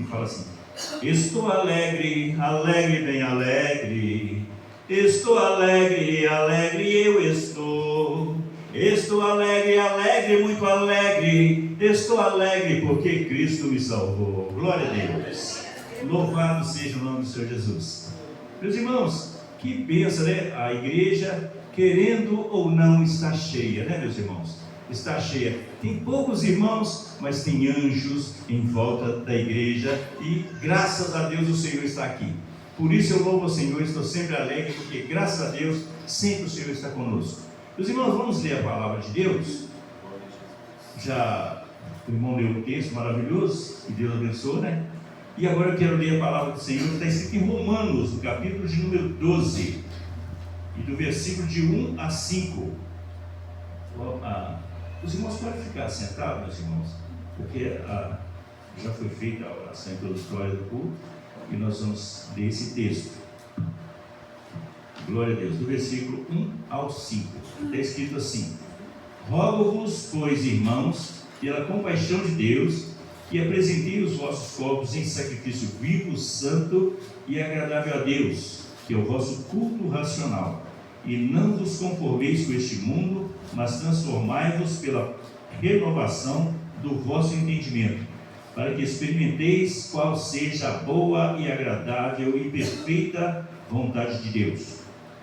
Fala assim: estou alegre, alegre, bem alegre. Estou alegre, alegre eu estou. Estou alegre, alegre, muito alegre. Estou alegre porque Cristo me salvou. Glória a Deus. Louvado seja o nome do Senhor Jesus. Meus irmãos, que bênção, né? A igreja, querendo ou não, está cheia, né, meus irmãos? Está cheia. Tem poucos irmãos, mas tem anjos em volta da igreja. E graças a Deus o Senhor está aqui. Por isso eu louvo o Senhor, estou sempre alegre, porque graças a Deus sempre o Senhor está conosco. Meus irmãos, vamos ler a palavra de Deus. Já o irmão leu um texto maravilhoso, que Deus abençoe, né? E agora eu quero ler a palavra do Senhor, que está escrito em Romanos, no capítulo de número 12, e do versículo de 1 a 5. Os irmãos podem ficar sentados, meus irmãos, porque já foi feita a oração introdutória do culto, e nós vamos ler esse texto. Glória a Deus. Do versículo 1 ao 5, está escrito assim: rogo-vos, pois, irmãos, pela compaixão de Deus, que apresentei os vossos corpos em sacrifício vivo, santo e agradável a Deus, que é o vosso culto racional. E não vos conformeis com este mundo, mas transformai-vos pela renovação do vosso entendimento, para que experimenteis qual seja a boa e agradável e perfeita vontade de Deus.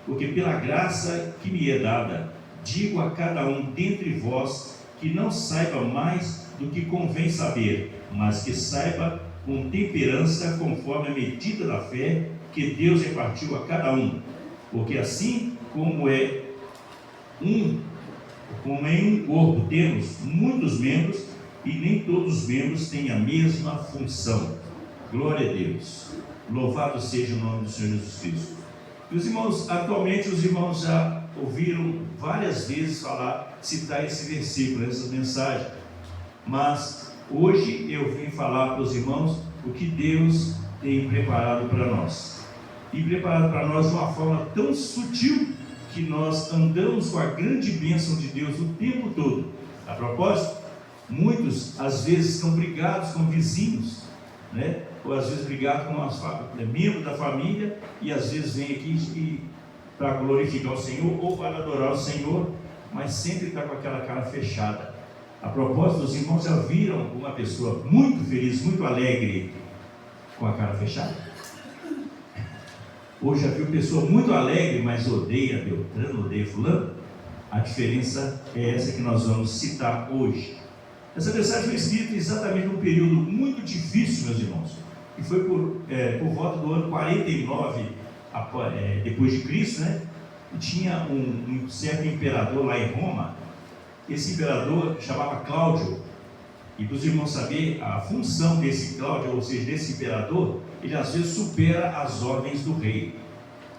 Porque pela graça que me é dada, digo a cada um dentre vós que não saiba mais do que convém saber, mas que saiba com temperança, conforme a medida da fé que Deus repartiu a cada um. Porque assim como em um corpo temos muitos membros, e nem todos os membros têm a mesma função. Glória a Deus. Louvado seja o nome do Senhor Jesus Cristo. Meus irmãos, atualmente os irmãos já ouviram várias vezes citar esse versículo, essa mensagem. Mas hoje eu vim falar para os irmãos o que Deus tem preparado para nós. E preparado para nós de uma forma tão sutil que nós andamos com a grande bênção de Deus o tempo todo. A propósito, muitos às vezes estão brigados com vizinhos, né? Ou às vezes brigados com membros da família, e às vezes vem aqui para glorificar o Senhor ou para adorar o Senhor, mas sempre está com aquela cara fechada. A propósito, os irmãos já viram uma pessoa muito feliz, muito alegre, com a cara fechada? Ou já viu pessoa muito alegre, mas odeia Beltrano, odeia Fulano? A diferença é essa que nós vamos citar hoje. Essa mensagem foi escrita exatamente num período muito difícil, meus irmãos, e foi por volta do ano 49 depois de Cristo, né? E tinha um certo imperador lá em Roma. Esse imperador chamava Cláudio, e para os irmãos saberem, a função desse Cláudio, ou seja, desse imperador, ele às vezes supera as ordens do rei,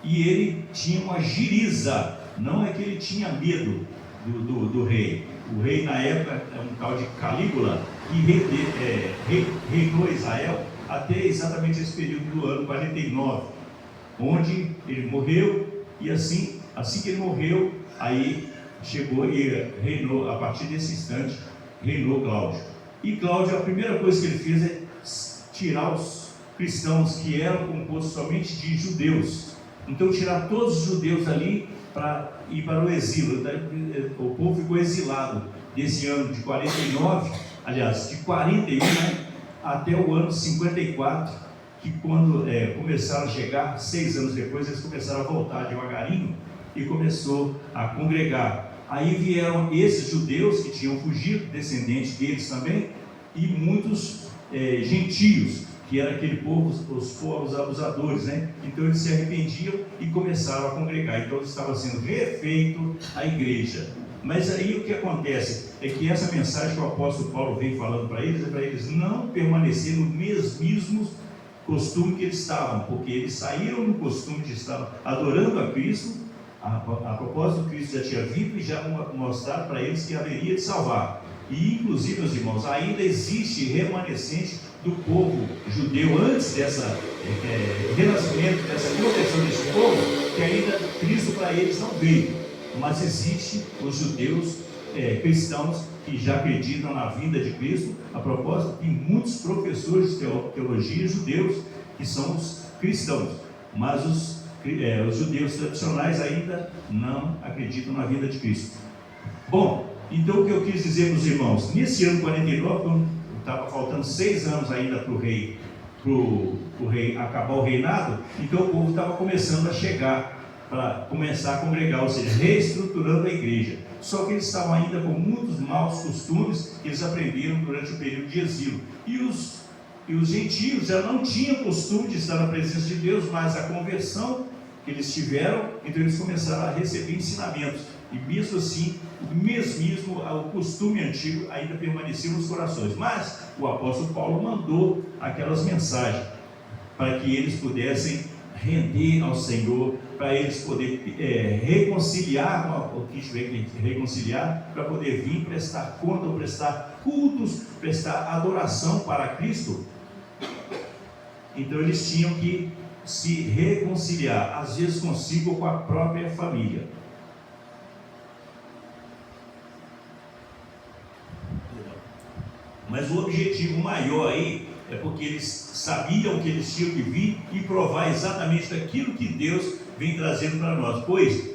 e ele tinha uma giriza, não é que ele tinha medo do rei. O rei na época é um tal de Calígula, que reinou Israel até exatamente esse período do ano 49, onde ele morreu, e assim que ele morreu, aí chegou e reinou, a partir desse instante, reinou Cláudio. E Cláudio, a primeira coisa que ele fez é tirar os cristãos que eram compostos somente de judeus. Então tirar todos os judeus ali para ir para o exílio. O povo ficou exilado desse ano de 49, aliás, de 41, né, até o ano 54, que quando começaram a chegar, 6 anos depois, eles começaram a voltar devagarinho e começou a congregar. Aí vieram esses judeus que tinham fugido, descendentes deles também, e muitos gentios, que era aquele povo, os povos abusadores, né? Então eles se arrependiam e começaram a congregar. Então estava sendo refeito a igreja. Mas aí o que acontece é que essa mensagem que o apóstolo Paulo vem falando para eles, é para eles não permanecerem no mesmo costume que eles estavam, porque eles saíram do costume de estar adorando a Cristo. A propósito, Cristo já tinha vindo e já mostrado para eles que haveria de salvar. E inclusive, meus irmãos, ainda existe remanescente do povo judeu antes dessa renascimento, dessa conversão desse povo, que ainda Cristo para eles não veio. Mas existe os judeus cristãos que já acreditam na vinda de Cristo. A propósito, tem muitos professores de teologia judeus que são os cristãos, mas os judeus tradicionais ainda não acreditam na vinda de Cristo. Bom, então o que eu quis dizer para os irmãos, nesse ano 49, quando estava faltando 6 anos ainda para o rei acabar o reinado, então o povo estava começando a chegar para começar a congregar, ou seja, reestruturando a igreja. Só que eles estavam ainda com muitos maus costumes que eles aprenderam durante o período de exílio. E os gentios já não tinham costume de estar na presença de Deus, mas a conversão que eles tiveram, então eles começaram a receber ensinamentos. E mesmo assim, o costume antigo ainda permaneceu nos corações. Mas o apóstolo Paulo mandou aquelas mensagens para que eles pudessem render ao Senhor, para eles poderem reconciliar o que tiver que reconciliar, para poder vir prestar conta, ou prestar cultos, prestar adoração para Cristo. Então eles tinham que se reconciliar, às vezes consigo ou com a própria família. Mas o objetivo maior aí é porque eles sabiam que eles tinham que vir e provar exatamente daquilo que Deus vem trazendo para nós. Pois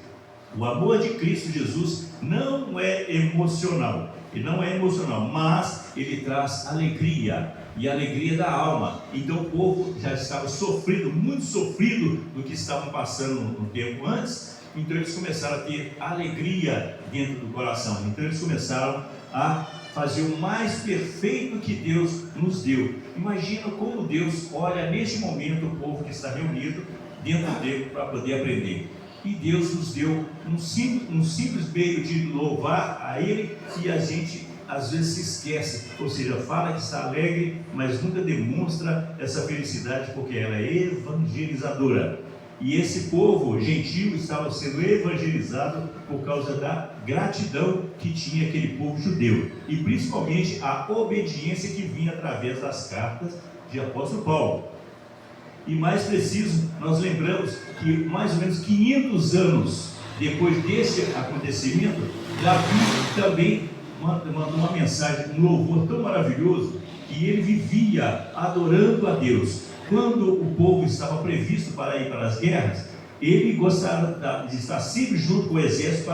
o amor de Cristo Jesus não é emocional. Ele não é emocional, mas ele traz alegria, e alegria da alma. Então o povo já estava sofrido, muito sofrido do que estavam passando no tempo antes. Então eles começaram a ter alegria dentro do coração. Então eles começaram a fazer o mais perfeito que Deus nos deu. Imagina como Deus olha neste momento o povo que está reunido dentro dele para poder aprender. E Deus nos deu um simples meio de louvar a Ele, e a gente às vezes se esquece, ou seja, fala que está alegre, mas nunca demonstra essa felicidade, porque ela é evangelizadora. E esse povo gentil estava sendo evangelizado por causa da gratidão que tinha aquele povo judeu, e principalmente a obediência que vinha através das cartas de apóstolo Paulo. E mais preciso, nós lembramos que mais ou menos 500 anos depois desse acontecimento, Davi também mandou uma mensagem, um louvor tão maravilhoso, que ele vivia adorando a Deus. Quando o povo estava previsto para ir para as guerras, ele gostava de estar sempre junto com o exército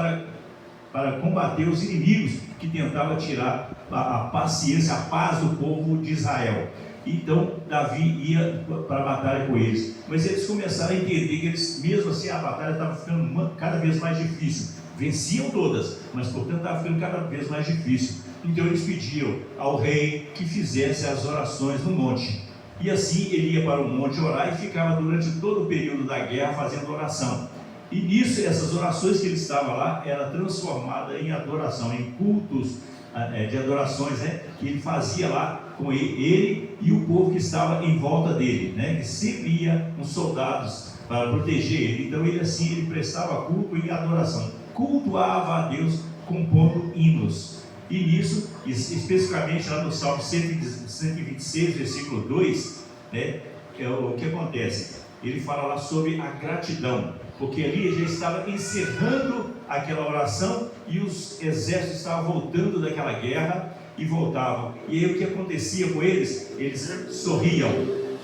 para combater os inimigos que tentavam tirar a paciência, a paz do povo de Israel. Então Davi ia para a batalha com eles, mas eles começaram a entender que eles, mesmo assim, a batalha estava ficando cada vez mais difícil. Venciam todas, mas portanto estava ficando cada vez mais difícil. Então eles pediam ao rei que fizesse as orações no monte. E assim ele ia para o monte orar e ficava durante todo o período da guerra fazendo oração. E nisso, essas orações que ele estava lá, era transformada em adoração, em cultos de adorações, que ele fazia lá com ele e o povo que estava em volta dele, que sempre ia uns soldados para proteger ele. Então ele prestava culto e adoração, cultuava a Deus compondo hinos. E nisso, especificamente lá no Salmo 126, versículo 2, o que acontece? Ele fala lá sobre a gratidão, porque ali já estava encerrando aquela oração e os exércitos estavam voltando daquela guerra e voltavam. E aí o que acontecia com eles? Eles sorriam,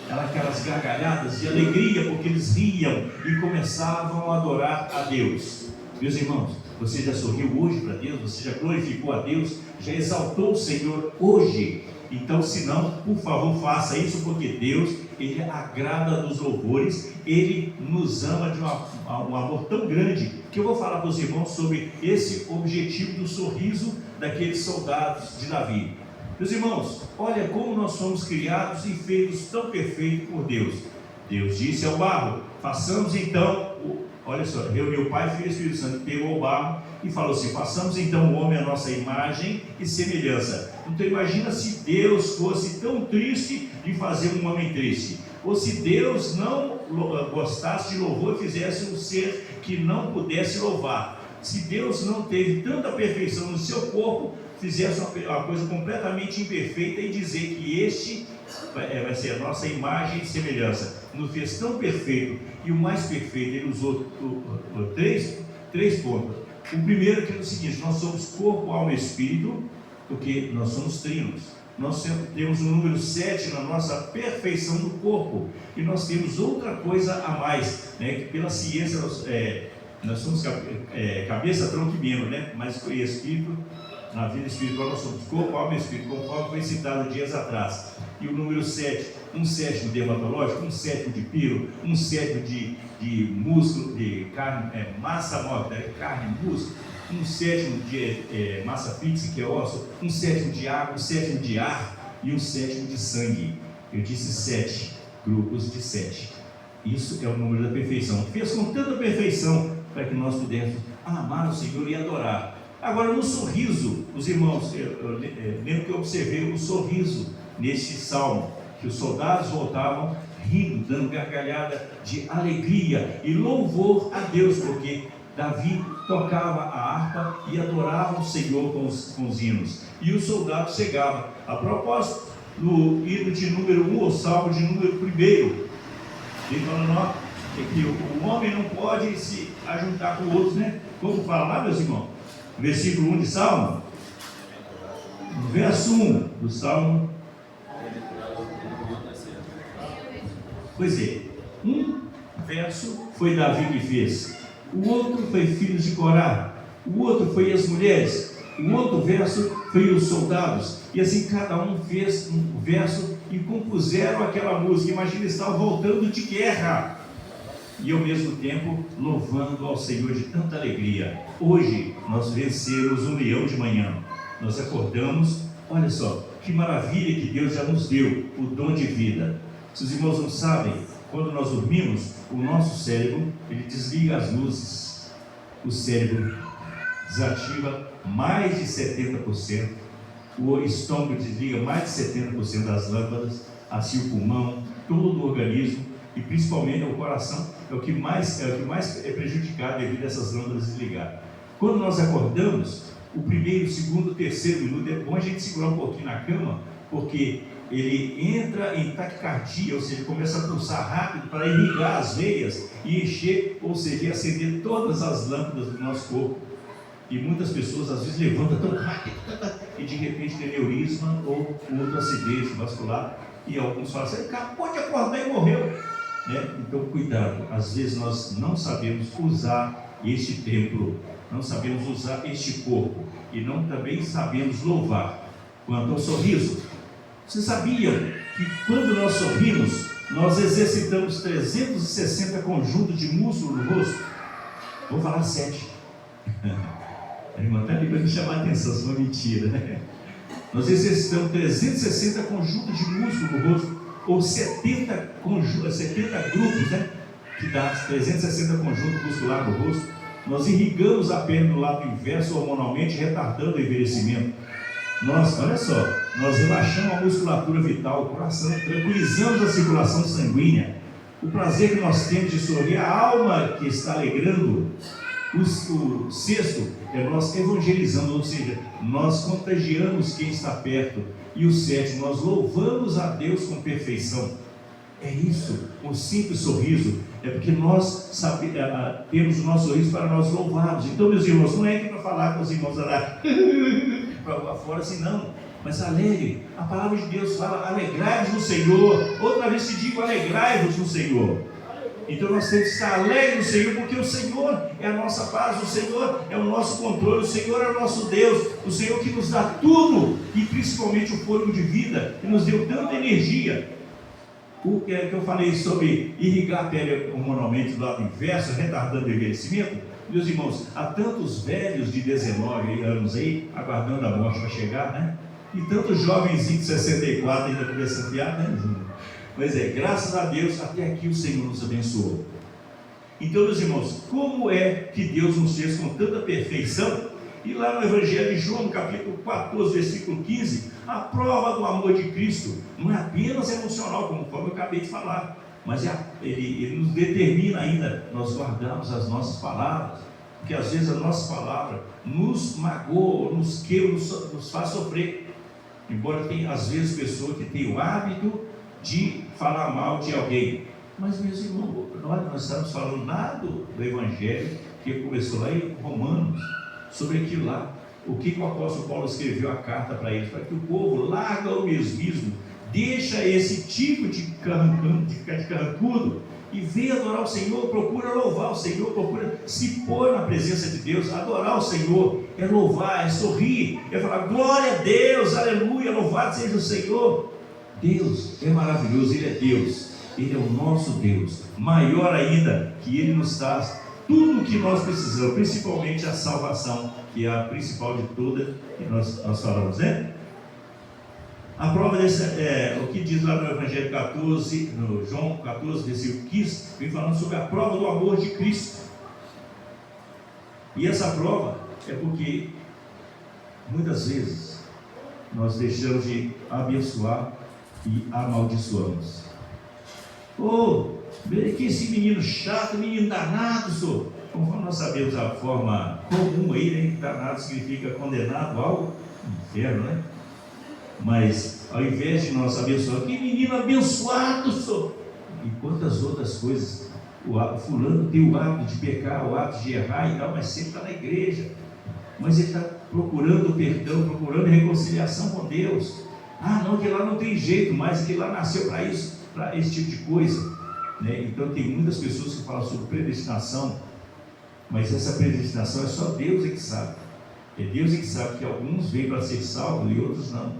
aquelas gargalhadas de alegria, porque eles riam e começavam a adorar a Deus. Meus irmãos, você já sorriu hoje para Deus? Você já glorificou a Deus? Já exaltou o Senhor hoje? Então, se não, por favor, faça isso, porque Deus, Ele agrada dos louvores, Ele nos ama de um amor tão grande, que eu vou falar para os irmãos sobre esse objetivo do sorriso daqueles soldados de Davi. Meus irmãos, olha como nós somos criados e feitos tão perfeitos por Deus. Deus disse ao barro: façamos então, olha só, reuniu o Pai, Filho e Espírito Santo, pegou o barro e falou assim: façamos então o homem à nossa imagem e semelhança. Então imagina se Deus fosse tão triste de fazer um homem triste, ou se Deus não gostasse de louvor e fizesse um ser que não pudesse louvar. Se Deus não teve tanta perfeição no seu corpo, fizesse uma coisa completamente imperfeita e dizer que este vai ser a nossa imagem e semelhança, nos fez tão perfeito. E o mais perfeito, ele usou três pontos. O primeiro que é o seguinte: nós somos corpo, alma e espírito, porque nós somos trinos. Nós temos o número 7 na nossa perfeição do corpo, e nós temos outra coisa a mais, né? Que pela ciência nós somos cabeça, tronco e membro, né? Mas espírito, na vida espiritual nós somos corpo, alma e espírito, conforme foi citado dias atrás. E o número 7, um sétimo dermatológico, um sétimo de pelo, um sétimo de músculo, de carne, massa móvel, carne e músculo, um sétimo de massa fixa, que é osso, um sétimo de água, um sétimo de ar e um sétimo de sangue. Eu disse 7 grupos de 7. Isso é o número da perfeição. Fez com tanta perfeição para que nós pudéssemos amar o Senhor e adorar. Agora, no sorriso, os irmãos, eu lembro que eu observei o sorriso neste salmo, que os soldados voltavam rindo, dando gargalhada de alegria e louvor a Deus, porque Davi tocava a harpa e adorava o Senhor com os hinos, e os soldados chegavam. A propósito, no hino de número 1, ou salmo de número 1, ele falando que o homem não pode se ajuntar com outros, né? Como fala lá, meus irmãos? Versículo 1 de Salmo, verso 1 do Salmo. Pois é, um verso foi Davi que fez, o outro foi filhos de Corá, o outro foi as mulheres, o outro verso foi os soldados, e assim cada um fez um verso e compuseram aquela música. Imagina, estavam voltando de guerra e ao mesmo tempo louvando ao Senhor de tanta alegria. Hoje nós vencemos um leão de manhã, nós acordamos, olha só, que maravilha que Deus já nos deu, o dom de vida. Se os irmãos não sabem, quando nós dormimos, o nosso cérebro, ele desliga as luzes, o cérebro desativa mais de 70%, o estômago desliga mais de 70% das lâmpadas, assim o pulmão, todo o organismo, e principalmente o coração é o que mais é prejudicado devido a essas lâmpadas desligar. Quando nós acordamos, o primeiro, segundo, terceiro minuto é bom a gente segurar um pouquinho na cama, porque ele entra em taquicardia, ou seja, começa a pulsar rápido para irrigar as veias e encher, ou seja, acender todas as lâmpadas do nosso corpo. E muitas pessoas às vezes levantam tão rápido e de repente tem aneurisma ou outro acidente vascular, e alguns falam assim: acabou de acordar e morreu, né? Então cuidado, às vezes nós não sabemos usar este templo, não sabemos usar este corpo, e não também sabemos louvar. Quanto ao sorriso, você sabia que quando nós sorrimos, nós exercitamos 360 conjuntos de músculo no rosto? Vou falar 7. A irmã está ali para me chamar a atenção, isso é uma mentira, né? Nós exercitamos 360 conjuntos de músculo no rosto, ou 70 grupos, né? Que dá 360 conjuntos musculares no rosto. Nós irrigamos a pele do lado inverso hormonalmente, retardando o envelhecimento. Olha só, nós relaxamos a musculatura vital, o coração, tranquilizamos a circulação sanguínea. O prazer que nós temos de sorrir, a alma que está alegrando. O sexto é nós evangelizamos, ou seja, nós contagiamos quem está perto. E o sétimo, nós louvamos a Deus com perfeição. É isso, um simples sorriso. É porque nós temos o nosso sorriso para nós louvarmos. Então, meus irmãos, não é que para falar com os irmãos lá para fora assim, não. Mas alegre. A palavra de Deus fala: alegrai-vos no Senhor. Outra vez te digo: alegrai-vos no Senhor. Então nós temos que estar alegres no Senhor, porque o Senhor é a nossa paz, o Senhor é o nosso controle, o Senhor é o nosso Deus, o Senhor que nos dá tudo, e principalmente o fôlego de vida, que nos deu tanta energia. O que eu falei sobre irrigar a pele hormonalmente do lado inverso, retardando o envelhecimento, meus irmãos, há tantos velhos de 19 anos aí, aguardando a morte para chegar, né? E tantos jovenzinhos de 64 ainda começam a piar, né? Pois é, graças a Deus, até aqui o Senhor nos abençoou. Então, meus irmãos, como é que Deus nos fez com tanta perfeição? E lá no Evangelho de João, capítulo 14, versículo 15, a prova do amor de Cristo não é apenas emocional, como eu acabei de falar, mas ele nos determina ainda nós guardarmos as nossas palavras, porque às vezes a nossa palavra nos magoa, nos quebra, nos faz sofrer. Embora tenha às vezes pessoas que têm o hábito de falar mal de alguém, mas meus irmãos, nós estamos falando nada do Evangelho que começou lá em Romanos, sobre aquilo lá. o que o apóstolo Paulo escreveu a carta para eles? Para que o povo larga o mesmismo, deixa esse tipo de carrancudo e venha adorar o Senhor, procura louvar o Senhor, procura se pôr na presença de Deus. Adorar o Senhor é louvar, é sorrir, é falar glória a Deus, aleluia, louvado seja o Senhor. Deus é maravilhoso, Ele é Deus, Ele é o nosso Deus, maior ainda, que Ele nos traz tudo o que nós precisamos, principalmente a salvação, que é a principal de todas, que nós falamos, né? A prova desse, o que diz lá no Evangelho 14, no João 14, versículo 15, vem falando sobre a prova do amor de Cristo. E essa prova é porque muitas vezes nós deixamos de abençoar e amaldiçoamos. Que esse menino chato, menino danado, senhor. Como nós sabemos a forma comum aí, né? Danado significa condenado ao inferno, né? Mas ao invés de nós abençoar, que menino abençoado, senhor. E quantas outras coisas. O fulano tem o hábito de pecar, o hábito de errar e tal, mas sempre está na igreja. Mas ele está procurando perdão, procurando reconciliação com Deus. Não, que lá não tem jeito mais, que lá nasceu para isso, para esse tipo de coisa, né? Então tem muitas pessoas que falam sobre predestinação, mas essa predestinação é só Deus que sabe. É Deus que sabe que alguns vêm para ser salvos e outros não.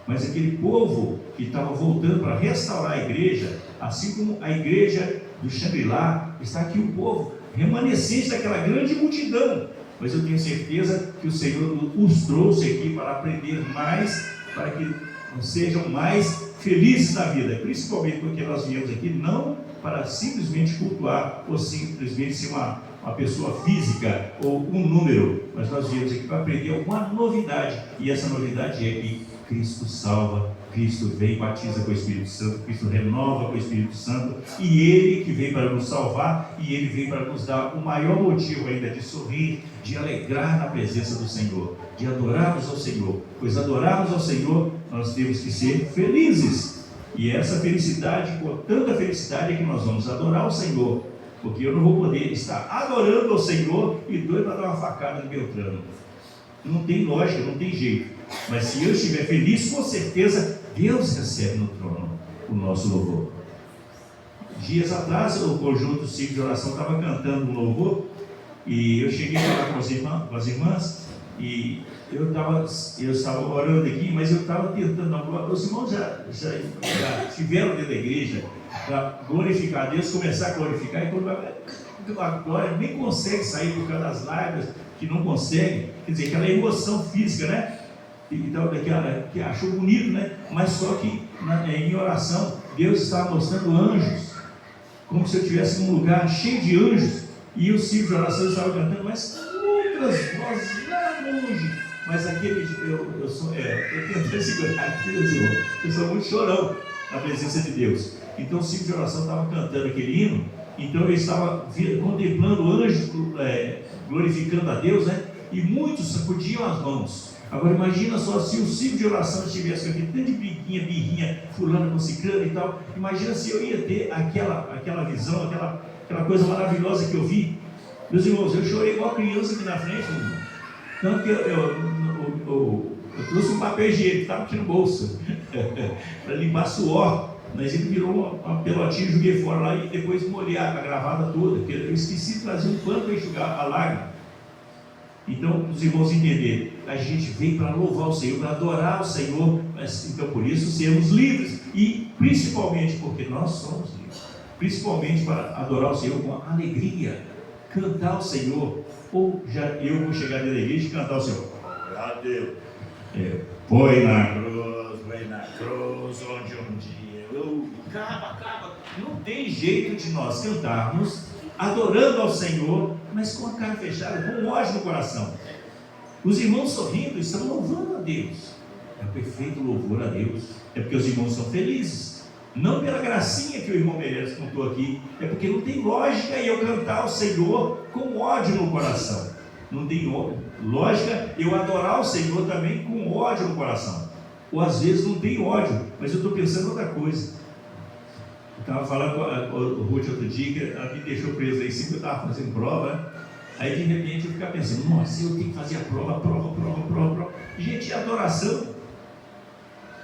Mas aquele povo que estava voltando para restaurar a igreja, assim como a igreja do Shangri-La, está aqui o povo remanescente daquela grande multidão. Mas eu tenho certeza que o Senhor os trouxe aqui para aprender mais, para que sejam mais felizes na vida, principalmente porque nós viemos aqui não para simplesmente cultuar ou simplesmente ser uma pessoa física ou um número, mas nós viemos aqui para aprender alguma novidade, e essa novidade é que Cristo salva, Cristo vem e batiza com o Espírito Santo, Cristo renova com o Espírito Santo, e Ele que vem para nos salvar, e Ele vem para nos dar o maior motivo ainda de sorrir, de alegrar na presença do Senhor, de adorarmos ao Senhor, pois adorarmos ao Senhor, nós temos que ser felizes, e essa felicidade, com tanta felicidade é que nós vamos adorar o Senhor, porque eu não vou poder estar adorando ao Senhor e doido para dar uma facada no Beltrano. Não tem lógica, não tem jeito. Mas se eu estiver feliz, com certeza Deus recebe no trono o nosso louvor. Dias atrás, o conjunto Ciclo de Oração estava cantando um louvor, e eu cheguei a falar com as irmãs, e eu estava orando aqui, mas eu estava tentando, os irmãos já estiveram dentro da igreja para glorificar a Deus, começar a glorificar, e quando a glória nem consegue sair por causa das lágrimas, que não consegue, quer dizer, aquela emoção física, né? Então, que achou bonito, né? Mas só que em oração, Deus estava mostrando anjos, como se eu estivesse num lugar cheio de anjos, e o ciclo de oração estava cantando, mas outras vozes lá longe. Mas aquele, eu tentei segurar aqui, eu sou muito chorão na presença de Deus. Então o ciclo de oração estava cantando aquele hino, então eu estava contemplando anjos glorificando a Deus, né? E muitos sacudiam as mãos. Agora imagina só se o ciclo de oração estivesse com aquele tanto de birrinha, fulano com ciclano e tal. Imagina se eu ia ter aquela visão, aquela coisa maravilhosa que eu vi. Meus irmãos, eu chorei igual criança aqui na frente, tanto que eu trouxe um papel higiênico que estava aqui no bolso para limpar suor. Mas ele virou uma pelotinha, joguei fora lá e depois molhei a gravata toda, porque eu esqueci de trazer um pano para enxugar a lágrima. Então, os irmãos entenderem, a gente vem para louvar o Senhor, para adorar o Senhor, mas então por isso sermos livres, e principalmente porque nós somos livres, principalmente para adorar o Senhor com alegria, cantar o Senhor, ou eu vou chegar dentro da igreja e cantar o Senhor, glória a Deus, põe na cruz, onde um dia acaba, não tem jeito de nós cantarmos, adorando ao Senhor, mas com a cara fechada, com ódio no coração. Os irmãos sorrindo estão louvando a Deus. É o perfeito louvor a Deus. É porque os irmãos são felizes. Não pela gracinha que o irmão Meirelles contou aqui. É porque não tem lógica eu cantar ao Senhor com ódio no coração. Não tem lógica eu adorar o Senhor também com ódio no coração. Ou às vezes não tem ódio, mas eu estou pensando em outra coisa. Estava falando com o Ruth outro dia, que ela me deixou preso aí, sempre eu estava fazendo prova, Aí de repente eu ficava pensando, nossa, eu tenho que fazer a prova. Gente, e a adoração?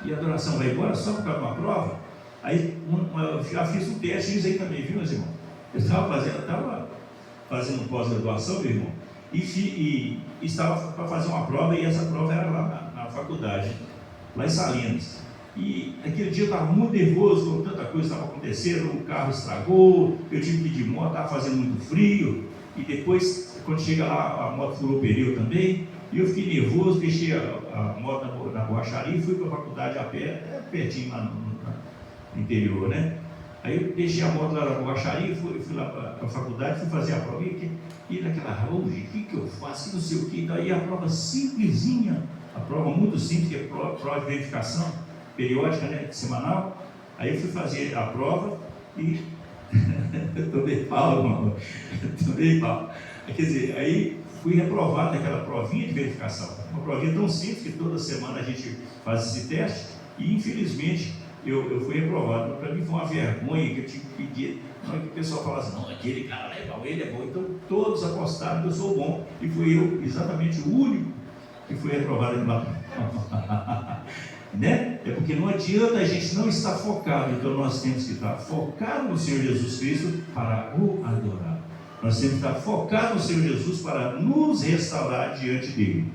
E a adoração vai embora só por causa de uma prova? Aí eu já fiz um teste, isso aí também, viu, meus irmãos? Eu estava fazendo pós-graduação, meu irmão, e estava para fazer uma prova, e essa prova era lá na faculdade, lá em Salinas. E aquele dia eu estava muito nervoso, com tanta coisa estava acontecendo, o carro estragou, eu tive que ir de moto, estava fazendo muito frio, e depois, quando chega lá, a moto furou o pneu também, e eu fiquei nervoso, deixei a moto na borracharia e fui para a faculdade a pé, pertinho lá no interior, né? Aí eu deixei a moto lá na borracharia, fui lá para a faculdade, fui fazer a prova, e naquela rua, o que eu faço, não sei o que, daí a prova simplesinha, a prova muito simples, que é prova de verificação periódica, né, semanal. Aí eu fui fazer a prova e tomei pau, irmão, tomei pau. Quer dizer, aí fui reprovado naquela provinha de verificação, uma provinha tão simples que toda semana a gente faz esse teste, e infelizmente eu fui reprovado. Para mim foi uma vergonha que eu tive que pedir. Não é que o pessoal fala assim, não, aquele cara é bom, ele é bom. Então todos apostaram que eu sou bom, e fui eu exatamente o único que fui reprovado em lá. Né? É porque não adianta a gente não estar focado, então nós temos que estar focados no Senhor Jesus Cristo para o adorar. Nós temos que estar focados no Senhor Jesus para nos restaurar diante dele.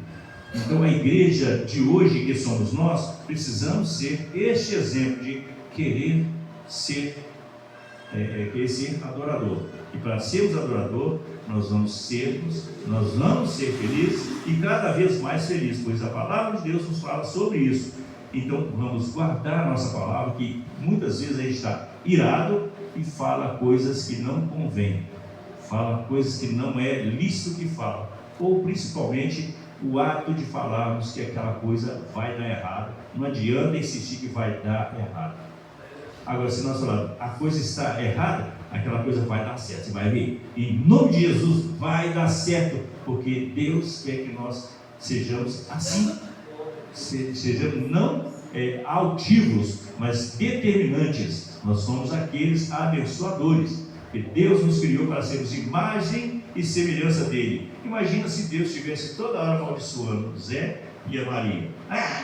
Então a igreja de hoje, que somos nós, precisamos ser este exemplo de querer ser adorador. E para sermos adorador, nós vamos ser felizes e cada vez mais felizes, pois a palavra de Deus nos fala sobre isso. Então vamos guardar a nossa palavra, que muitas vezes a gente está irado e fala coisas que não convém, fala coisas que não é lícito que fala, ou principalmente o ato de falarmos que aquela coisa vai dar errado. Não adianta insistir que vai dar errado. Agora, se nós falarmos a coisa está errada, aquela coisa vai dar certo. Você vai ver, em nome de Jesus vai dar certo, porque Deus quer que nós sejamos assim, sejamos não altivos, mas determinantes. Nós somos aqueles abençoadores, porque Deus nos criou para sermos imagem e semelhança dele. Imagina se Deus estivesse toda hora amaldiçoando Zé e a Maria.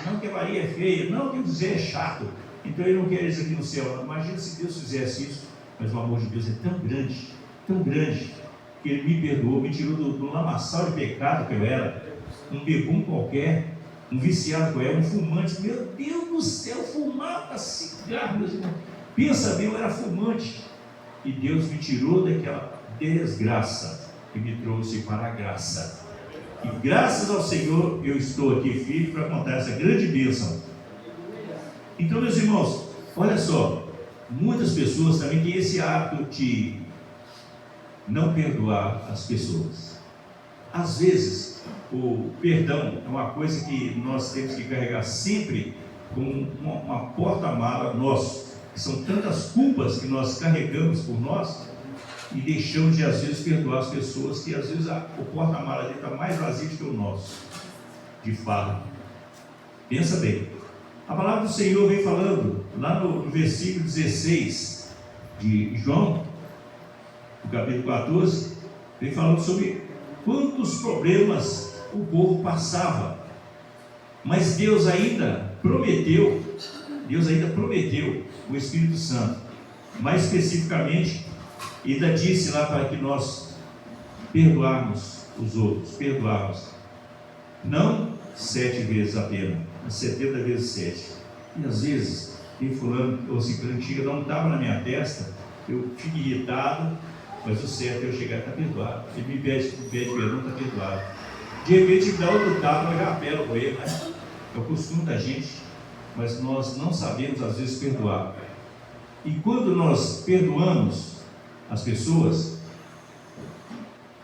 Não que a Maria é feia, não que o Zé é chato, então ele não quer isso aqui no céu. Imagina se Deus fizesse isso. Mas o amor de Deus é tão grande, que ele me perdoou, me tirou do lamaçal de pecado que eu era, um bebum qualquer, um viciado qualquer, um fumante. Meu Deus do céu, fumava cigarro, meus irmãos. Pensa bem, eu era fumante, e Deus me tirou daquela desgraça e me trouxe para a graça. E graças ao Senhor eu estou aqui firme para contar essa grande bênção. Então, meus irmãos, olha só, muitas pessoas também têm esse hábito de não perdoar as pessoas. Às vezes, o perdão é uma coisa que nós temos que carregar sempre como uma porta-mala nosso. São tantas culpas que nós carregamos por nós e deixamos de, às vezes, perdoar as pessoas, que às vezes o porta-mala dele está mais vazio do que o nosso, de fato. Pensa bem. A palavra do Senhor vem falando lá no versículo 16 de João, no capítulo 14, vem falando sobre quantos problemas o povo passava, mas Deus ainda prometeu o Espírito Santo. Mais especificamente, ainda disse lá para que nós perdoarmos os outros, não 7 vezes apenas, mas 70 vezes 7. E às vezes tem fulano ou ciclano que chega, dá um tapa na minha testa, eu fico irritado, mas o certo é eu chegar e estar perdoado. Ele me pede perdão, está perdoado. De repente ele dá outro tapa, eu já apelo com ele, né? É o costume da gente, mas nós não sabemos às vezes perdoar. E quando nós perdoamos as pessoas,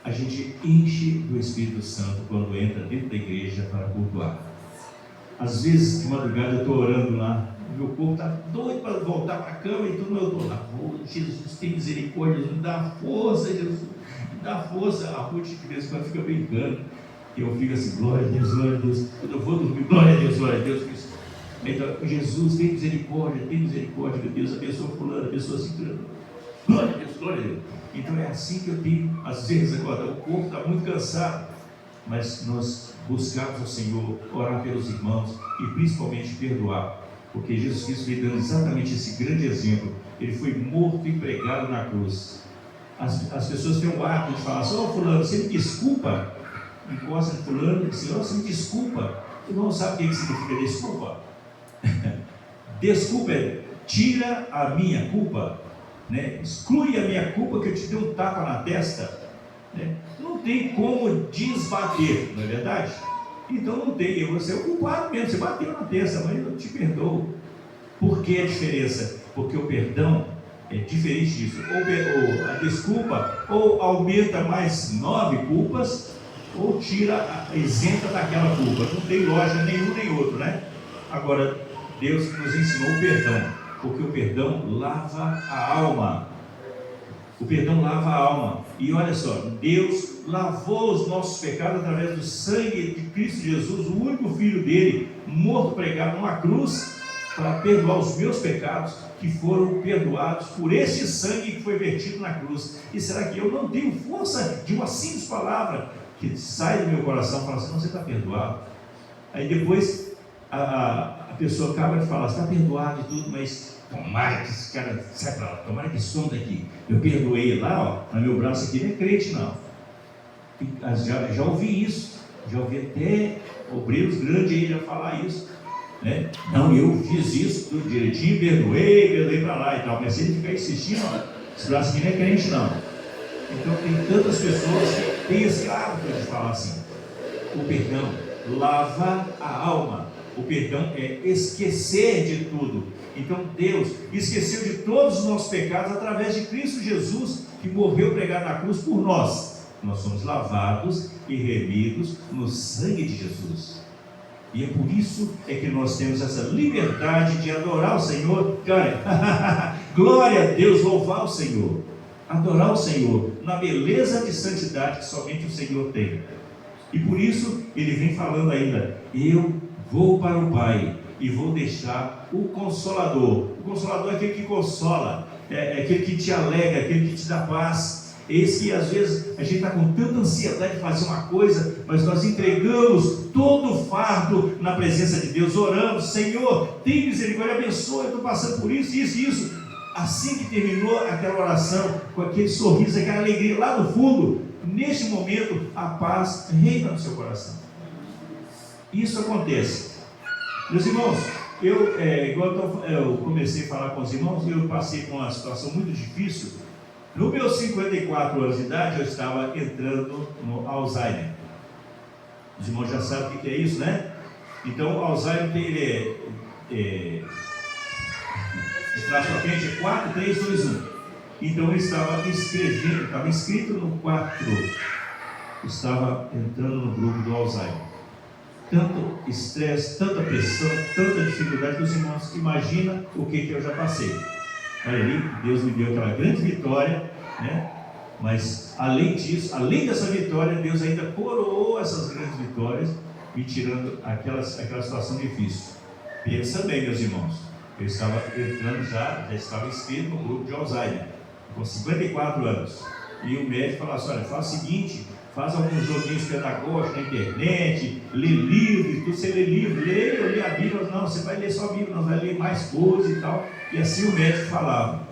a gente enche do Espírito Santo quando entra dentro da igreja para cultuar. Às vezes de madrugada eu estou orando lá, meu corpo está doido para voltar para a cama, e tudo, eu estou lá, Jesus, tem misericórdia, me dá força, Jesus, me dá força. A Ruth de vez em quando fica brincando, e eu fico assim, glória a Deus, quando eu vou dormir, glória a Deus. Então, Jesus, tem misericórdia, meu Deus, abençoa fulano, abençoa ciclano, glória a Deus. glória a Deus. Então é assim que eu tenho, às vezes, agora, o corpo está muito cansado, mas nós buscamos o Senhor, orar pelos irmãos e principalmente perdoar, porque Jesus Cristo veio dando exatamente esse grande exemplo. Ele foi morto e pregado na cruz. As pessoas têm o hábito de falar assim: ô fulano, você me desculpa, encosta de fulano e diz: ô, você me desculpa. O irmão sabe o que significa desculpa? Desculpa é tira a minha culpa, né? Exclui a minha culpa que eu te dei um tapa na testa, né? Não tem como desbater, não é verdade? Então não tem, você é o culpado mesmo, você bateu na testa, mas eu te perdoo. Por que a diferença? Porque o perdão é diferente disso. Ou a desculpa ou aumenta mais 9 culpas, ou tira, isenta daquela culpa. Não tem lógica nenhum nem outro, né? Agora, Deus nos ensinou o perdão, porque o perdão lava a alma. O perdão lava a alma. E olha só, Deus lavou os nossos pecados através do sangue de Cristo Jesus, o único Filho dele, morto pregado numa cruz, para perdoar os meus pecados, que foram perdoados por este sangue que foi vertido na cruz. E será que eu não tenho força de uma simples palavra que sai do meu coração e fala assim: não, você está perdoado? Aí depois a pessoa acaba de falar: está perdoado e tudo, mas tomara que esse cara sai para lá, tomara que some daqui. Eu perdoei lá, ó, no meu braço aqui, não é crente não. Já ouvi isso, já ouvi até obreiros grandes aí já falar isso, né? Não, eu fiz isso tudo direitinho, perdoei para lá e tal, mas se ele ficar insistindo, ó, esse braço aqui não é crente não. Então tem tantas pessoas que têm esse hábito de falar assim. O perdão lava a alma. O perdão é esquecer de tudo. Então Deus esqueceu de todos os nossos pecados através de Cristo Jesus, que morreu pregado na cruz por nós. Nós somos lavados e remidos no sangue de Jesus. E é por isso que nós temos essa liberdade de adorar o Senhor. Glória a Deus, louvar o Senhor, adorar o Senhor na beleza de santidade que somente o Senhor tem. E por isso ele vem falando ainda: eu vou para o Pai e vou deixar o Consolador. O Consolador é aquele que consola, é aquele que te alegra, aquele que te dá paz. Esse que às vezes a gente está com tanta ansiedade de fazer uma coisa, mas nós entregamos todo o fardo na presença de Deus, oramos: Senhor, tem misericórdia, abençoa, eu estou passando por isso, isso e isso. Assim que terminou aquela oração, com aquele sorriso, aquela alegria lá no fundo, neste momento a paz reina no seu coração. Isso acontece. Meus irmãos, igual eu comecei a falar com os irmãos, eu passei por uma situação muito difícil. No meus 54 anos de idade, eu estava entrando no Alzheimer. Os irmãos já sabem o que é isso, né? Então, o Alzheimer ele de trás para frente é 4, 3, 2, 1. Então, eu estava inscrito no 4. Estava entrando no grupo do Alzheimer. Tanto estresse, tanta pressão, tanta dificuldade que os irmãos imaginam o que eu já passei. Ali, Deus me deu aquela grande vitória, né? Mas além disso, além dessa vitória, Deus ainda coroou essas grandes vitórias, me tirando aquela situação difícil. Pensa bem, meus irmãos, eu estava entrando já estava inscrito no grupo de Alzheimer, com 54 anos, e o médico falou assim: olha, faz o seguinte, faz alguns joguinhos pedagógicos na internet, lê livros, tudo. Você lê livro, eu li a Bíblia. Não, você vai ler só a Bíblia, não vai ler mais coisas e tal. E assim o médico falava.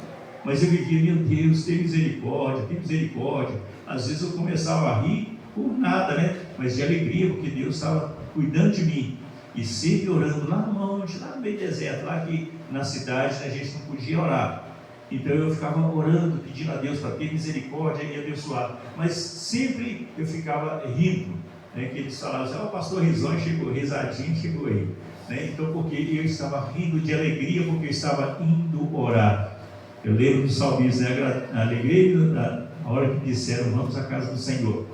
Mas eu vivia: meu Deus, tem misericórdia, tem misericórdia. Às vezes eu começava a rir por nada, né? Mas de alegria, porque Deus estava cuidando de mim. E sempre orando lá no monte, lá no meio do deserto, lá que na cidade a gente não podia orar. Então eu ficava orando, pedindo a Deus para ter misericórdia e abençoar. Mas sempre eu ficava rindo, né? Que eles falavam assim: o pastor Risonho chegou, risadinho chegou aí, né? Então, porque eu estava rindo de alegria, porque eu estava indo orar. Eu lembro do salmista, né? Alegrei na hora que disseram: vamos à casa do Senhor.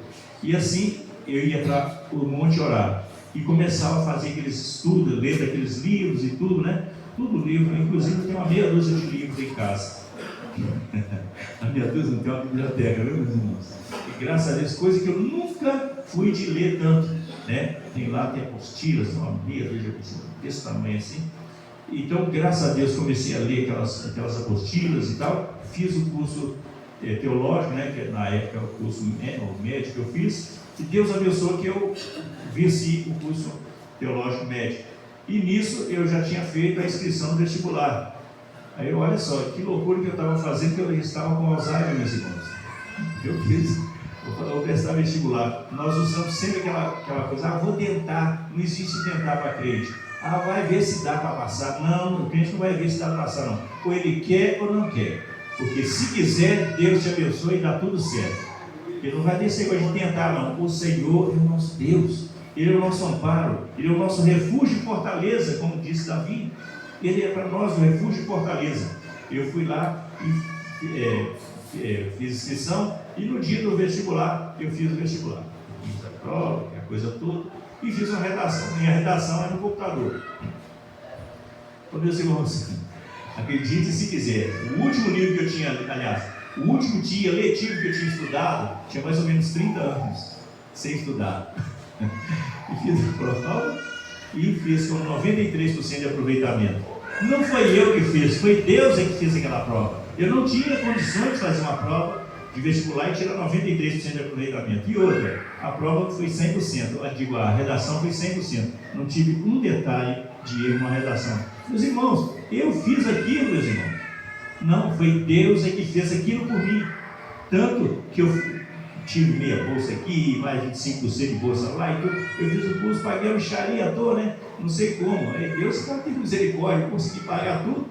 E assim eu ia para o monte orar e começava a fazer aqueles estudos, lendo aqueles livros e tudo, né? Tudo livro, inclusive eu tenho uma meia dúzia de livros em casa. A meia dúzia não tem uma biblioteca, viu, meus irmãos? E graças a Deus, coisa que eu nunca fui de ler tanto, né? Tem apostilas, tem uma meia dúzia desse tamanho assim. Então, graças a Deus, comecei a ler aquelas apostilas e tal. Fiz o curso teológico, né, que na época o curso o médico que eu fiz, e Deus abençoou que eu venci o curso teológico médico. E nisso eu já tinha feito a inscrição no vestibular. Aí olha só, que loucura que eu estava fazendo, que eu estava com Alzheimer, meus irmãos. Eu fiz, vou prestar vestibular. Nós usamos sempre aquela coisa, vou tentar, não existe tentar para crente. Vai ver se dá para passar. Não, o crente não vai ver se dá para passar, não. Ou ele quer ou não quer. Porque se quiser, Deus te abençoe e dá tudo certo. Ele não vai ter esse negócio de tentar, não. O Senhor é o nosso Deus. Ele é o nosso amparo. Ele é o nosso refúgio e fortaleza, como disse Davi. Ele é para nós o refúgio e fortaleza. Eu fui lá e fiz inscrição. E no dia do vestibular, eu fiz o vestibular. Fiz a prova, a coisa toda. E fiz uma redação. Minha redação é no computador. Meus irmãos, acredite se quiser. O último livro que eu tinha, aliás, o último dia letivo que eu tinha estudado, tinha mais ou menos 30 anos sem estudar. E fiz a prova e fiz com 93% de aproveitamento. Não foi eu que fiz, foi Deus que fez aquela prova. Eu não tinha condições de fazer uma prova de vestibular e tirar 93% de aproveitamento. E outra, a prova foi 100%, a redação foi 100%. Não tive um detalhe de erro na redação. Meus irmãos, eu fiz aquilo, meus irmãos. Não, foi Deus que fez aquilo por mim. Tanto que eu tive meia bolsa aqui, mais 25% de bolsa lá, então eu fiz o curso, paguei a micharia à toa, né? Não sei como. Deus está tendo misericórdia, consegui pagar tudo.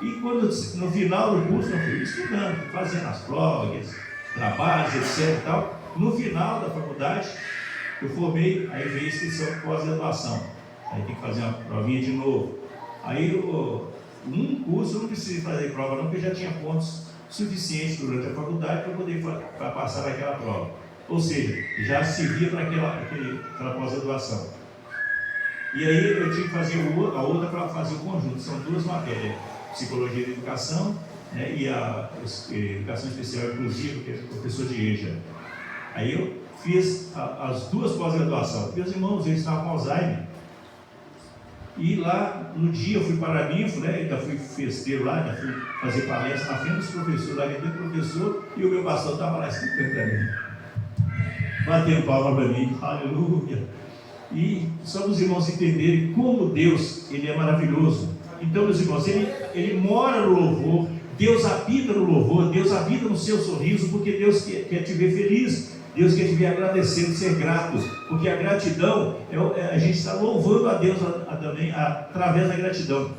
E quando, no final do curso, eu fui estudando, fazendo as provas, trabalhos, etc. E tal. No final da faculdade, eu formei, aí veio a inscrição de pós-graduação. Aí tem que fazer uma provinha de novo. Aí, um curso eu não precisei fazer prova, não, porque eu já tinha pontos suficientes durante a faculdade para poder passar naquela prova. Ou seja, já servia para aquela pós-graduação. E aí eu tinha que fazer a outra para fazer o conjunto. São duas matérias: Psicologia da Educação, né, e a Educação Especial Inclusiva, que é professor de EJA. Aí eu fiz as duas pós-graduações. Meus irmãos, eles estavam com Alzheimer. E lá, no dia, eu fui para a Ninfo, né, ainda fui festeiro lá, ainda fui fazer palestra na frente dos professores, lá dentro do professor, e o meu pastor estava lá escutando para mim, batendo palma para mim, aleluia. E só para os irmãos entenderem como Deus, Ele é maravilhoso. Então, meus irmãos, ele mora no louvor, Deus habita no louvor, Deus habita no seu sorriso, porque Deus quer te ver feliz. Deus quer te ver agradecendo, ser grato, porque a gratidão, a gente está louvando a Deus também através da gratidão.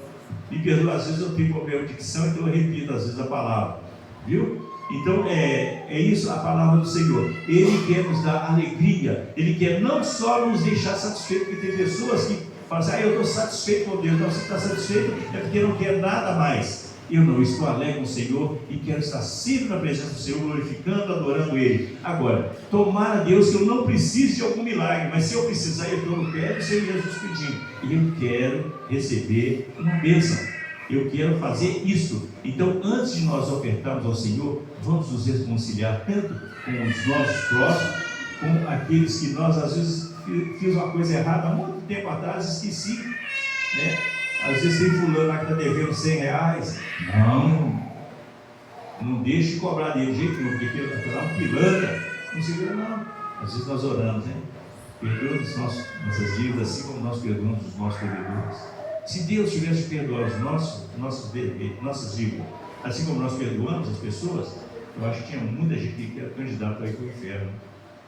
Me perdoa, às vezes eu tenho problema de dicção, então eu repito às vezes a palavra, viu? Então é isso a palavra do Senhor. Ele quer nos dar alegria, Ele quer não só nos deixar satisfeitos, porque tem pessoas que falam assim, eu estou satisfeito com Deus. Não, você está satisfeito é porque não quer nada mais. Eu não, estou alegre com o Senhor e quero estar sempre na presença do Senhor, glorificando, adorando Ele. Agora, tomara a Deus que eu não precise de algum milagre, mas se eu precisar, eu estou no pé do Senhor Jesus pedindo. E eu quero receber uma bênção. Eu quero fazer isso. Então, antes de nós ofertarmos ao Senhor, vamos nos reconciliar tanto com os nossos próximos, com aqueles que nós, às vezes, fiz uma coisa errada há muito tempo atrás, esqueci, né? Às vezes tem fulano lá que está devendo R$100. Não deixe de cobrar dele de jeito nenhum, porque ele vai dar um pilantra. Não segura, não. Às vezes nós oramos, né? Perdoa nossas dívidas, assim como nós perdoamos os nossos devedores. Se Deus tivesse perdoado nossas dívidas, assim como nós perdoamos as pessoas, eu acho que tinha muita gente que era candidato a ir para o inferno.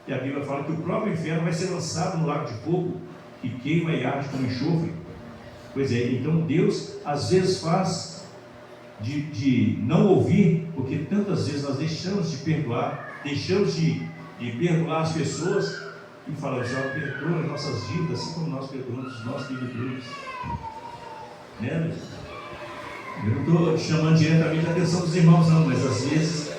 E a Bíblia fala que o próprio inferno vai ser lançado no lago de fogo, que queima e arde como enxofre. Pois é, então Deus às vezes faz de não ouvir, porque tantas vezes nós deixamos de perdoar, deixamos de perdoar as pessoas e falamos, ó, perdoa as nossas dívidas, assim como nós perdoamos os nossos devedores. Né? Eu não estou chamando diretamente a atenção dos irmãos, não, mas às vezes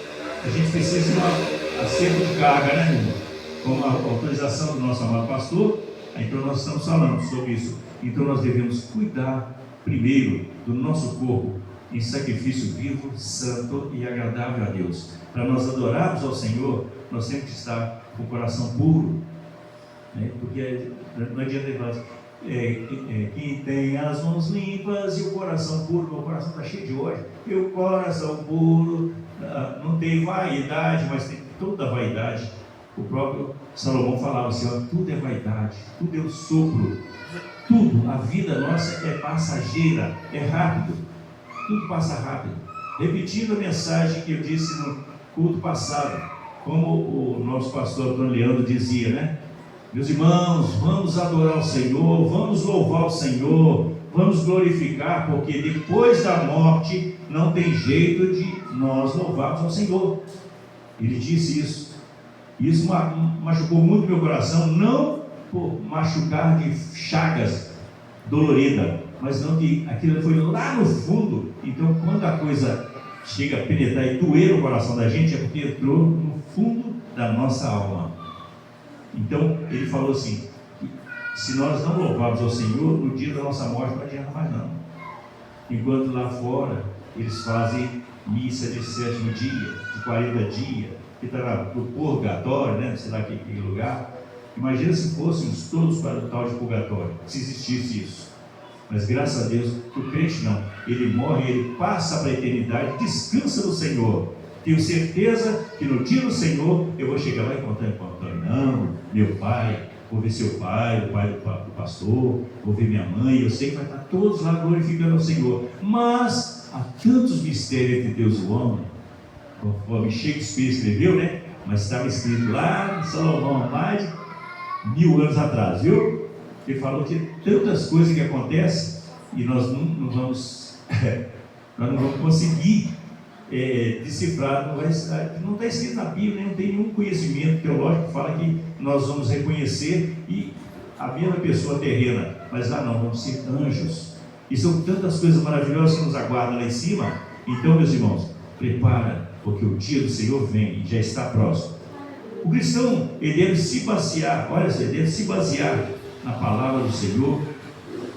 a gente precisa de um acerto de carga, né, irmão? Com a autorização do nosso amado pastor, então nós estamos falando sobre isso. Então nós devemos cuidar primeiro do nosso corpo em sacrifício vivo, santo e agradável a Deus. Para nós adorarmos ao Senhor, nós temos que estar com o coração puro, né? Porque não adianta ele falar assim, quem tem as mãos limpas e o coração puro, meu coração está cheio de ódio, e o coração puro não tem vaidade, mas tem toda vaidade. O próprio Salomão falava assim, ó, tudo é vaidade, tudo é o sopro, tudo, a vida nossa é passageira, é rápido, tudo passa rápido. Repetindo a mensagem que eu disse no culto passado, como o nosso pastor Antônio Leandro dizia, né? Meus irmãos, vamos adorar o Senhor, vamos louvar o Senhor, vamos glorificar, porque depois da morte não tem jeito de nós louvarmos ao Senhor. Ele disse isso. Isso machucou muito meu coração, não por machucar de chagas doloridas, mas não que aquilo foi lá no fundo. Então, quando a coisa chega a penetrar e doer o coração da gente, é porque entrou no fundo da nossa alma. Então, ele falou assim, que se nós não louvarmos ao Senhor, no dia da nossa morte não adianta mais não. Enquanto lá fora, eles fazem missa de 7º dia, de 40 dias, que está no purgatório, né? Sei lá que lugar. Imagina se fôssemos todos para o tal de purgatório, se existisse isso. Mas graças a Deus, o crente não. Ele morre, ele passa para a eternidade, descansa no Senhor. Tenho certeza que no dia do Senhor eu vou chegar lá e encontrar com o Antônio, meu pai, vou ver seu pai, o pai do pastor, vou ver minha mãe. Eu sei que vai estar todos lá glorificando ao Senhor. Mas há tantos mistérios entre Deus e o homem, conforme Shakespeare escreveu, né? Mas estava escrito lá em Salomão há mais de 1000 anos atrás, viu? Ele falou que tantas coisas que acontecem e nós não vamos conseguir decifrar, não está escrito na Bíblia, não tem nenhum conhecimento teológico que fala que nós vamos reconhecer e a mesma pessoa terrena, mas lá não, vamos ser anjos. E são tantas coisas maravilhosas que nos aguardam lá em cima. Então, meus irmãos, prepara, porque o dia do Senhor vem e já está próximo. O cristão, ele deve se basear, olha só, ele deve se basear na palavra do Senhor,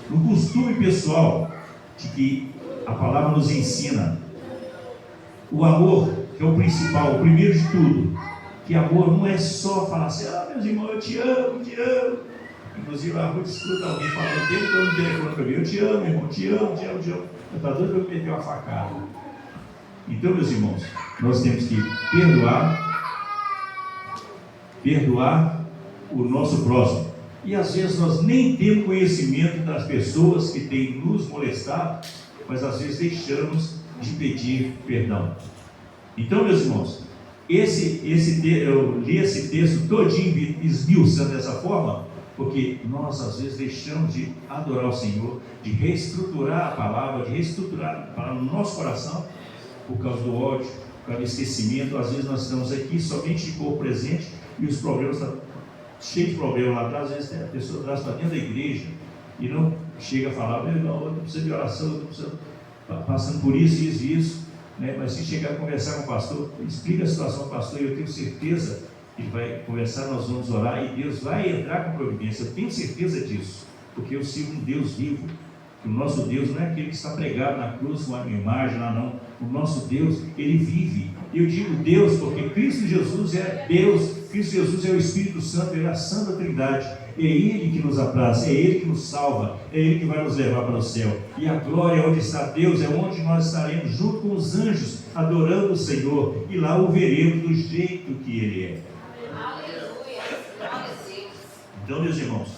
no costume pessoal de que a palavra nos ensina. O amor, que é o principal, o primeiro de tudo. Que amor não é só falar assim, meus irmãos, eu te amo, te amo. Inclusive a Ruth escuta alguém falando dele, todo no telefone para mim, eu te amo, irmão, te amo, te amo, te amo. Eu estou doido para eu meter uma facada. Então, meus irmãos, nós temos que perdoar o nosso próximo. E às vezes nós nem temos conhecimento das pessoas que têm nos molestado, mas às vezes deixamos de pedir perdão. Então, meus irmãos, eu li esse texto todinho esmiuçando dessa forma, porque nós às vezes deixamos de adorar o Senhor, de reestruturar a palavra, no nosso coração, por causa do ódio, por causa do esquecimento. Às vezes nós estamos aqui somente de corpo presente e os problemas estão cheios de problemas lá atrás. Às vezes a pessoa traz para dentro da igreja e não chega a falar, meu irmão, eu preciso de oração, eu estou passando por isso, isso e isso, né? Mas se chegar a conversar com o pastor, explica a situação ao pastor, e eu tenho certeza que ele vai conversar, nós vamos orar e Deus vai entrar com providência. Eu tenho certeza disso, porque eu sigo um Deus vivo. O nosso Deus não é aquele que está pregado na cruz com a imagem lá, não. O nosso Deus, ele vive. Eu digo Deus porque Cristo Jesus é Deus, Cristo Jesus é o Espírito Santo, ele é a Santa Trindade. É Ele que nos apraz, é Ele que nos salva, é Ele que vai nos levar para o céu. E a glória onde está Deus é onde nós estaremos junto com os anjos, adorando o Senhor, e lá o veremos do jeito que Ele é. Então, meus irmãos,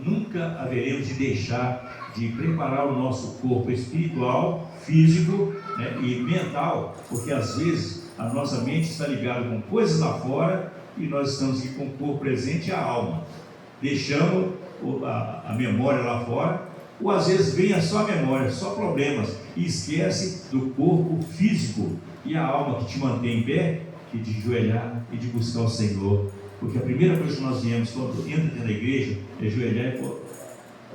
nunca haveremos de deixar de preparar o nosso corpo espiritual, físico, né, e mental, porque às vezes a nossa mente está ligada com coisas lá fora e nós estamos aqui com o corpo presente e a alma. Deixamos a memória lá fora, ou às vezes vem só a memória, só problemas, e esquece do corpo físico e a alma que te mantém em pé, que de ajoelhar e de buscar o Senhor. Porque a primeira coisa que nós viemos quando entra dentro da igreja é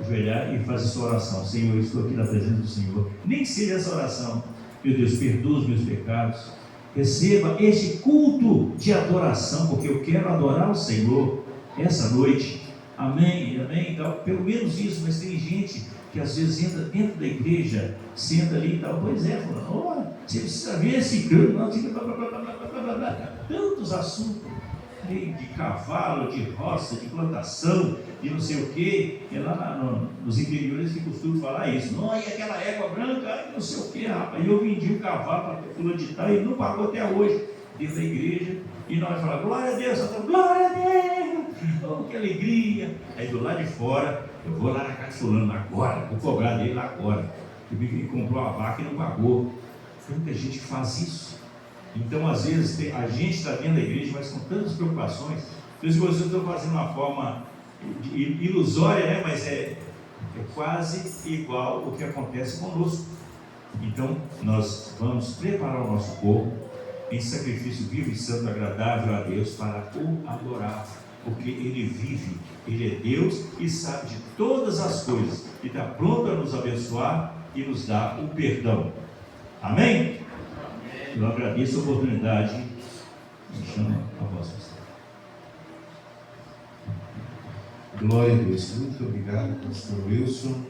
ajoelhar e fazer sua oração. Senhor, eu estou aqui na presença do Senhor. Nem que seja essa oração, meu Deus, perdoa os meus pecados, receba este culto de adoração, porque eu quero adorar o Senhor essa noite. Amém, amém. Então, pelo menos isso. Mas tem gente que às vezes entra dentro da igreja, senta ali e tal, pois é, fulano, você precisa ver esse canto, tantos assuntos. de cavalo, de roça, de plantação, de não sei o quê. E lá nos interiores se costuma falar isso. Não, e aquela égua branca, não sei o quê, rapaz. E eu vendi o cavalo para fulano de tal e não pagou até hoje, dentro da igreja. E nós falamos, glória a Deus, glória a Deus, oh, que alegria. Aí do lado de fora, eu vou lá na casa de fulano agora, vou cobrar dele lá agora. Ele comprou a vaca e não pagou. Muita gente faz isso. Então, às vezes, a gente está dentro da igreja, mas com tantas preocupações. Por isso que vocês estão fazendo uma forma ilusória, né? Mas é quase igual o que acontece conosco. Então, nós vamos preparar o nosso corpo em sacrifício vivo e santo, agradável a Deus, para o adorar. Porque Ele vive, Ele é Deus e sabe de todas as coisas. E está pronto a nos abençoar e nos dar o perdão. Amém? Eu agradeço a oportunidade. Me chama a voz. Glória a Deus. Muito obrigado, pastor Wilson.